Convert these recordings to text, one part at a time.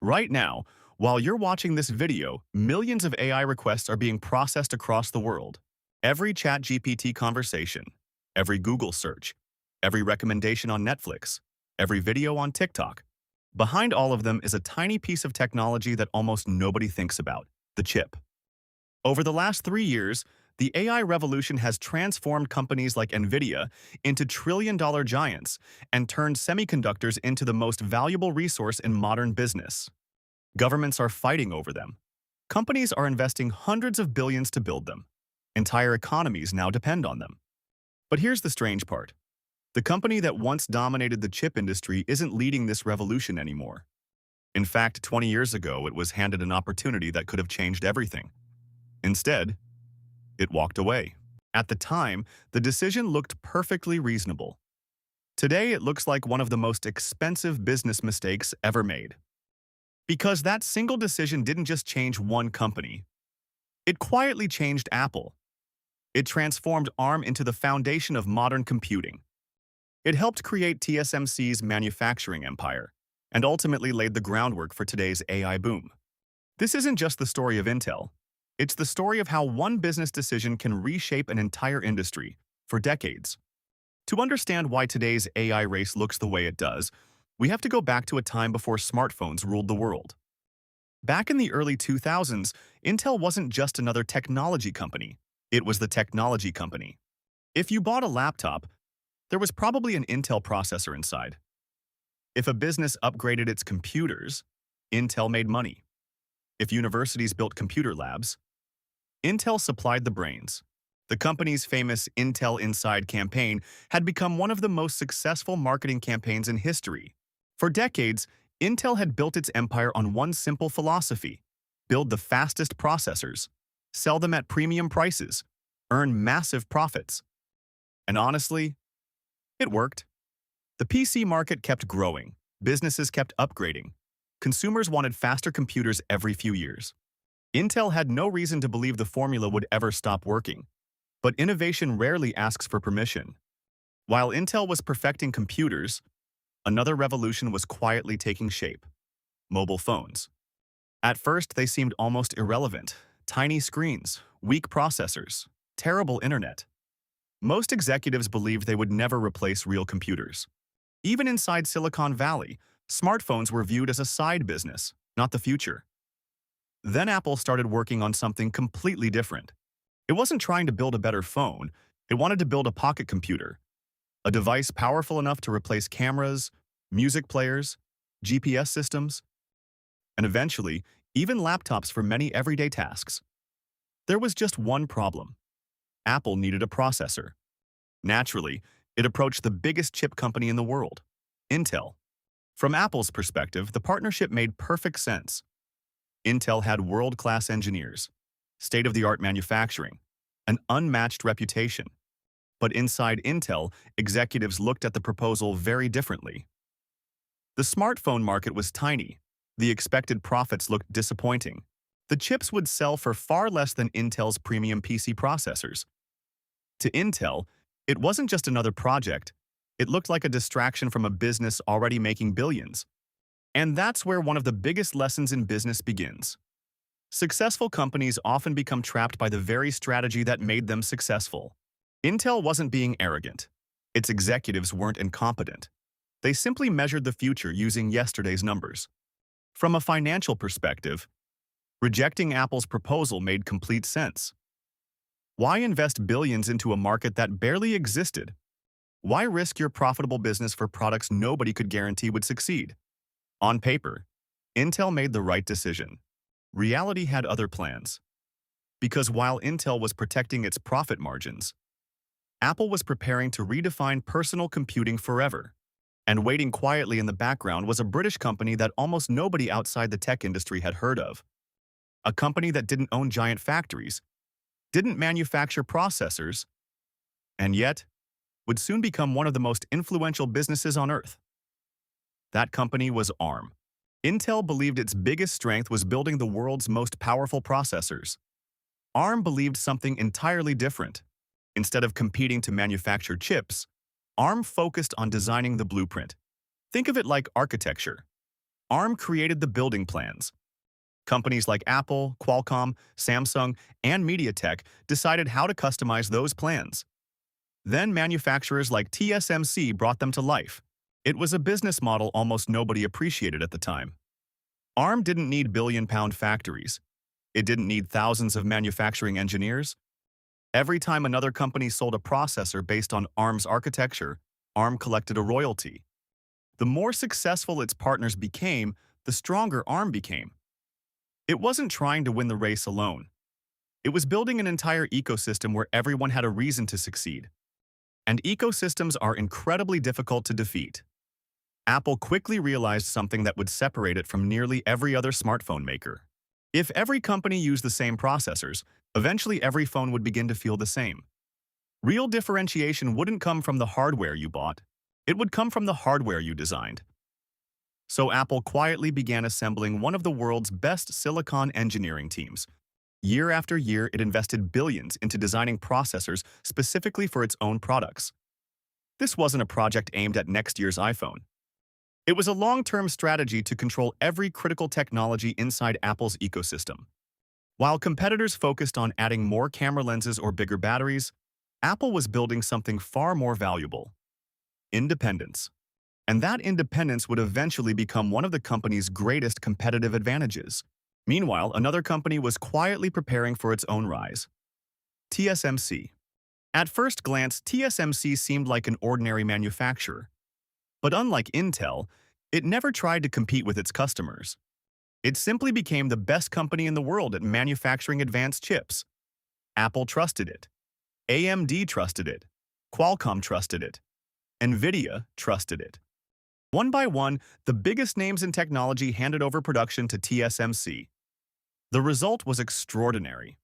Right now, while you're watching this video, millions of AI requests are being processed across the world. Every ChatGPT conversation, every Google search, every recommendation on Netflix, every video on TikTok. Behind all of them is a tiny piece of technology that almost nobody thinks about: the chip. Over the last 3 years, the AI revolution has transformed companies like NVIDIA into trillion-dollar giants and turned semiconductors into the most valuable resource in modern business. Governments are fighting over them. Companies are investing hundreds of billions to build them. Entire economies now depend on them. But here's the strange part. The company that once dominated the chip industry isn't leading this revolution anymore. In fact, 20 years ago, it was handed an opportunity that could have changed everything. Instead, it walked away. At the time, the decision looked perfectly reasonable. Today, it looks like one of the most expensive business mistakes ever made. Because that single decision didn't just change one company. It quietly changed Apple. It transformed ARM into the foundation of modern computing. It helped create TSMC's manufacturing empire, and ultimately laid the groundwork for today's AI boom. This isn't just the story of Intel. It's the story of how one business decision can reshape an entire industry for decades. To understand why today's AI race looks the way it does, we have to go back to a time before smartphones ruled the world. Back in the early 2000s, Intel wasn't just another technology company. It was the technology company. If you bought a laptop, there was probably an Intel processor inside. If a business upgraded its computers, Intel made money. If universities built computer labs, Intel supplied the brains. The company's famous Intel Inside campaign had become one of the most successful marketing campaigns in history. For decades, Intel had built its empire on one simple philosophy: build the fastest processors, sell them at premium prices, earn massive profits. And honestly, it worked. The PC market kept growing, businesses kept upgrading, consumers wanted faster computers every few years. Intel had no reason to believe the formula would ever stop working. But innovation rarely asks for permission. While Intel was perfecting computers, another revolution was quietly taking shape: mobile phones. At first, they seemed almost irrelevant: tiny screens, weak processors, terrible internet. Most executives believed they would never replace real computers. Even inside Silicon Valley, smartphones were viewed as a side business, not the future. Then Apple started working on something completely different. It wasn't trying to build a better phone, it wanted to build a pocket computer, a device powerful enough to replace cameras, music players, GPS systems, and eventually, even laptops for many everyday tasks. There was just one problem. Apple needed a processor. Naturally, it approached the biggest chip company in the world, Intel. From Apple's perspective, the partnership made perfect sense. Intel had world-class engineers, state-of-the-art manufacturing, an unmatched reputation. But inside Intel, executives looked at the proposal very differently. The smartphone market was tiny. The expected profits looked disappointing. The chips would sell for far less than Intel's premium PC processors. To Intel, it wasn't just another project. It looked like a distraction from a business already making billions. And that's where one of the biggest lessons in business begins. Successful companies often become trapped by the very strategy that made them successful. Intel wasn't being arrogant. Its executives weren't incompetent. They simply measured the future using yesterday's numbers. From a financial perspective, rejecting Apple's proposal made complete sense. Why invest billions into a market that barely existed? Why risk your profitable business for products nobody could guarantee would succeed? On paper, Intel made the right decision. Reality had other plans. Because while Intel was protecting its profit margins, Apple was preparing to redefine personal computing forever. And waiting quietly in the background was a British company that almost nobody outside the tech industry had heard of. A company that didn't own giant factories, didn't manufacture processors, and yet would soon become one of the most influential businesses on Earth. That company was ARM. Intel believed its biggest strength was building the world's most powerful processors. ARM believed something entirely different. Instead of competing to manufacture chips, ARM focused on designing the blueprint. Think of it like architecture. ARM created the building plans. Companies like Apple, Qualcomm, Samsung, and MediaTek decided how to customize those plans. Then manufacturers like TSMC brought them to life. It was a business model almost nobody appreciated at the time. ARM didn't need billion-pound factories. It didn't need thousands of manufacturing engineers. Every time another company sold a processor based on ARM's architecture, ARM collected a royalty. The more successful its partners became, the stronger ARM became. It wasn't trying to win the race alone. It was building an entire ecosystem where everyone had a reason to succeed. And ecosystems are incredibly difficult to defeat. Apple quickly realized something that would separate it from nearly every other smartphone maker. If every company used the same processors, eventually every phone would begin to feel the same. Real differentiation wouldn't come from the hardware you bought. It would come from the hardware you designed. So Apple quietly began assembling one of the world's best silicon engineering teams. Year after year, it invested billions into designing processors specifically for its own products. This wasn't a project aimed at next year's iPhone. It was a long-term strategy to control every critical technology inside Apple's ecosystem. While competitors focused on adding more camera lenses or bigger batteries, Apple was building something far more valuable: independence. And that independence would eventually become one of the company's greatest competitive advantages. Meanwhile, another company was quietly preparing for its own rise: TSMC. At first glance, TSMC seemed like an ordinary manufacturer. But unlike Intel, it never tried to compete with its customers. It simply became the best company in the world at manufacturing advanced chips. Apple trusted it. AMD trusted it. Qualcomm trusted it. NVIDIA trusted it. One by one, the biggest names in technology handed over production to TSMC. The result was extraordinary.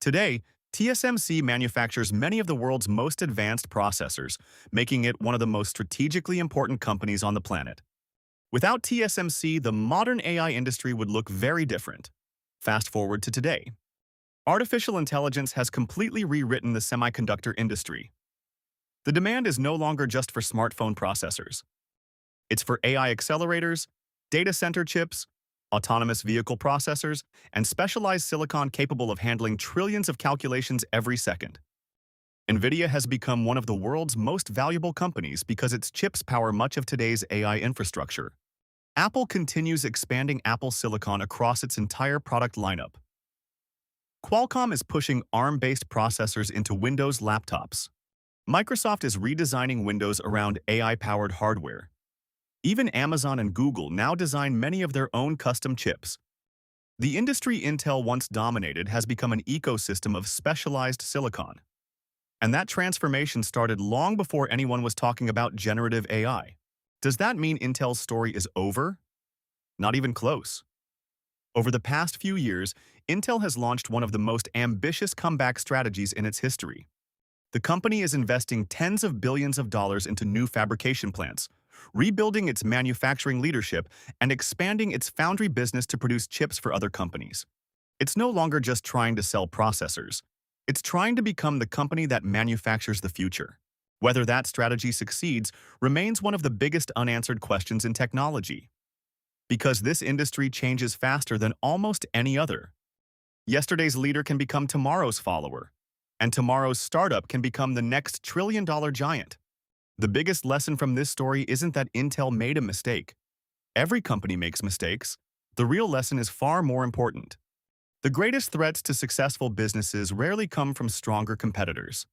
Today, TSMC manufactures many of the world's most advanced processors, making it one of the most strategically important companies on the planet. Without TSMC, the modern AI industry would look very different. Fast forward to today. Artificial intelligence has completely rewritten the semiconductor industry. The demand is no longer just for smartphone processors. It's for AI accelerators, data center chips, autonomous vehicle processors, and specialized silicon capable of handling trillions of calculations every second. NVIDIA has become one of the world's most valuable companies because its chips power much of today's AI infrastructure. Apple continues expanding Apple Silicon across its entire product lineup. Qualcomm is pushing ARM-based processors into Windows laptops. Microsoft is redesigning Windows around AI-powered hardware. Even Amazon and Google now design many of their own custom chips. The industry Intel once dominated has become an ecosystem of specialized silicon. And that transformation started long before anyone was talking about generative AI. Does that mean Intel's story is over? Not even close. Over the past few years, Intel has launched one of the most ambitious comeback strategies in its history. The company is investing tens of billions of dollars into new fabrication plants, rebuilding its manufacturing leadership, and expanding its foundry business to produce chips for other companies. It's no longer just trying to sell processors. It's trying to become the company that manufactures the future. Whether that strategy succeeds remains one of the biggest unanswered questions in technology. Because this industry changes faster than almost any other. Yesterday's leader can become tomorrow's follower, and tomorrow's startup can become the next trillion-dollar giant. The biggest lesson from this story isn't that Intel made a mistake. Every company makes mistakes. The real lesson is far more important. The greatest threats to successful businesses rarely come from stronger competitors.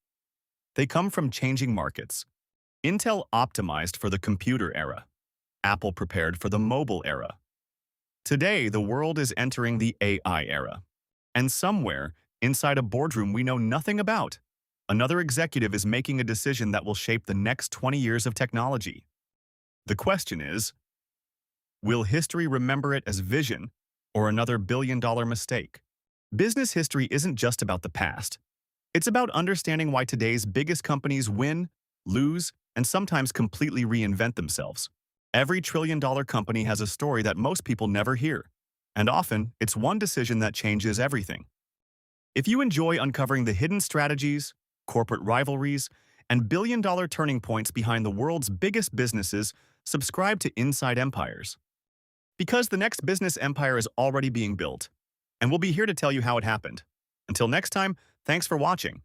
They come from changing markets. Intel optimized for the computer era. Apple prepared for the mobile era. Today, the world is entering the AI era. And somewhere, inside a boardroom we know nothing about, another executive is making a decision that will shape the next 20 years of technology. The question is, will history remember it as vision or another billion-dollar mistake? Business history isn't just about the past. It's about understanding why today's biggest companies win, lose, and sometimes completely reinvent themselves. Every trillion-dollar company has a story that most people never hear, and often it's one decision that changes everything. If you enjoy uncovering the hidden strategies, corporate rivalries, and billion-dollar turning points behind the world's biggest businesses, subscribe to Inside Empires. Because the next business empire is already being built, and we'll be here to tell you how it happened. Until next time, thanks for watching.